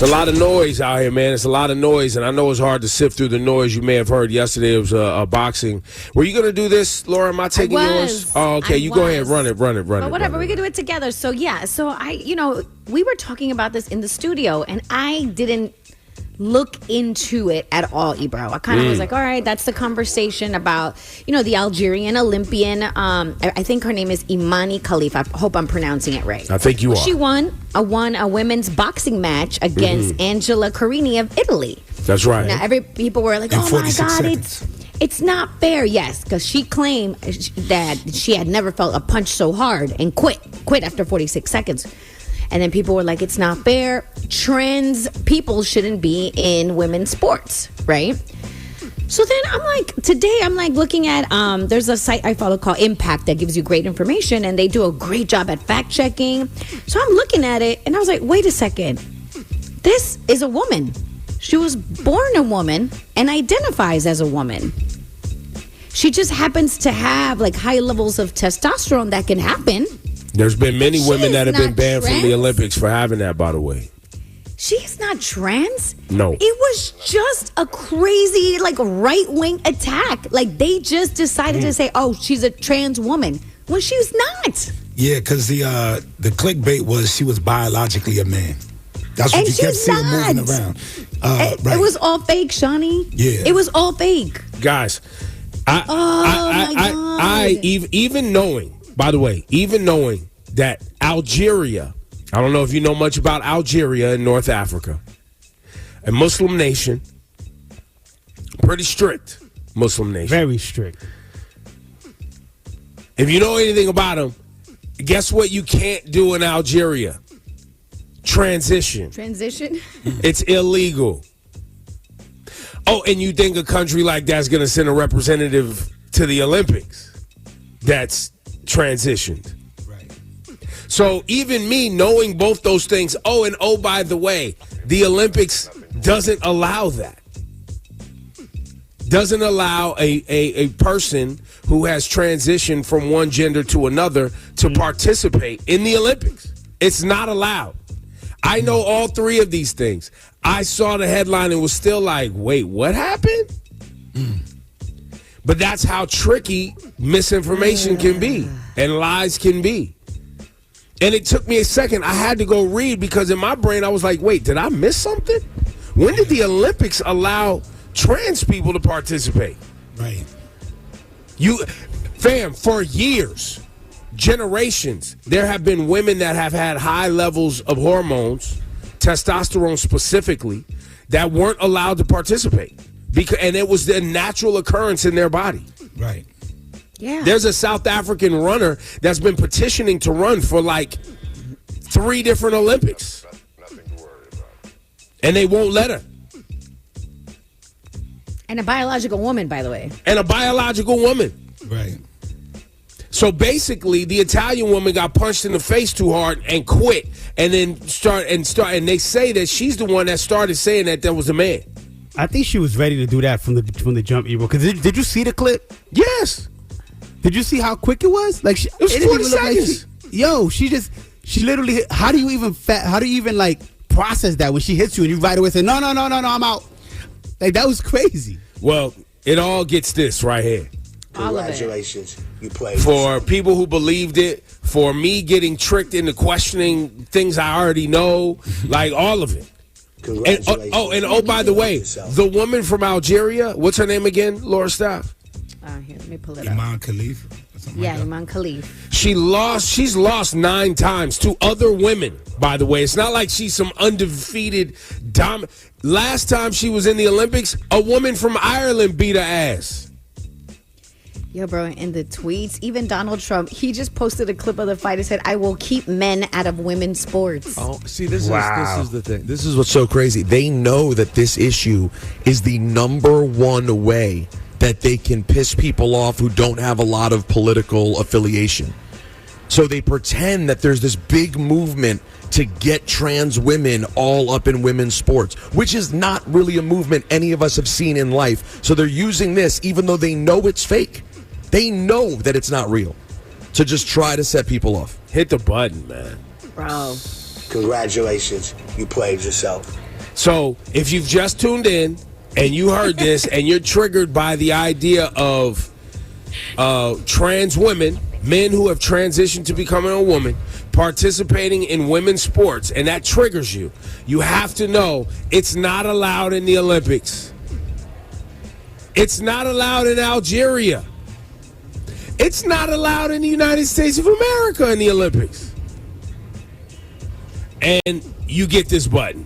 It's a lot of noise out here, man. It's a lot of noise, and I know it's hard to sift through the noise. You may have heard yesterday it was a boxing. Were you going to do this, Laura? Am I taking yours? Oh, okay. You go ahead. Run it. But whatever. We're going to do it together. So, yeah. So, we were talking about this in the studio, and I didn't look into it at all, Ebro. I kind of was like, all right, that's the conversation about, the Algerian Olympian. I think her name is Imane Khelif. I hope I'm pronouncing it right. I think you are. She won a women's boxing match against Angela Carini of Italy. That's right. Now, people were like, oh, my God, it's not fair. Yes, because she claimed that she had never felt a punch so hard and quit after 46 seconds. And then people were like, it's not fair. Trans people shouldn't be in women's sports, right? So then I'm looking at, there's a site I follow called Impact that gives you great information, and they do a great job at fact checking. So I'm looking at it, and I was like, wait a second. This is a woman. She was born a woman and identifies as a woman. She just happens to have high levels of testosterone that can happen. There's been many women that have been banned from the Olympics for having that, by the way. She is not trans? No. It was just a crazy, right-wing attack. They just decided to say, oh, she's a trans woman, when she's not. Yeah, because the clickbait was she was biologically a man. That's what you kept seeing moving around. It was all fake, Shawnee. Yeah. It was all fake. Guys, even knowing that Algeria, I don't know if you know much about Algeria in North Africa, a Muslim nation, pretty strict Muslim nation. Very strict. If you know anything about them, guess what you can't do in Algeria? Transition. It's illegal. Oh, and you think a country like that's going to send a representative to the Olympics that's transitioned? Right. So even me knowing both those things, by the way, the Olympics doesn't allow that. Doesn't allow a person who has transitioned from one gender to another to participate in the Olympics. It's not allowed. I know all three of these things. I saw the headline and was still like, wait, what happened? But that's how tricky misinformation can be and lies can be. And it took me a second. I had to go read because in my brain I was like, wait, did I miss something? When did the Olympics allow trans people to participate? Right. For years, generations, there have been women that have had high levels of hormones, testosterone specifically, that weren't allowed to participate. And it was the natural occurrence in their body. Right. Yeah. There's a South African runner that's been petitioning to run for 3 different Olympics. Nothing to worry about. And they won't let her. And a biological woman, by the way. And a biological woman. Right. So basically, the Italian woman got punched in the face too hard and quit, and then and they say that she's the one that started saying that was a man. I think she was ready to do that from the jump, Ebro. Because did you see the clip? Yes. Did you see how quick it was? It was 40 seconds. She literally. How do you even process that when she hits you and you right away say no, I'm out. That was crazy. Well, it all gets this right here. Congratulations, you played. For people who believed it, for me getting tricked into questioning things I already know, all of it. And by the way, the woman from Algeria, what's her name again, Laura Staff? Here, let me pull it up. Imane Khelif? Imane Khelif. She's lost 9 times to other women, by the way. It's not like she's some undefeated Last time she was in the Olympics, a woman from Ireland beat her ass. Yo, bro, in the tweets, even Donald Trump, he just posted a clip of the fight and said, I will keep men out of women's sports. Oh, see, this is the thing. This is what's so crazy. They know that this issue is the number one way that they can piss people off who don't have a lot of political affiliation. So they pretend that there's this big movement to get trans women all up in women's sports, which is not really a movement any of us have seen in life. So they're using this, even though they know it's fake. They know that it's not real, to just try to set people off. Hit the button, man. Bro. Congratulations, you played yourself. So if you've just tuned in and you heard this and you're triggered by the idea of trans women, men who have transitioned to becoming a woman, participating in women's sports, and that triggers you, you have to know it's not allowed in the Olympics. It's not allowed in Algeria. It's not allowed in the United States of America in the Olympics. And you get this button.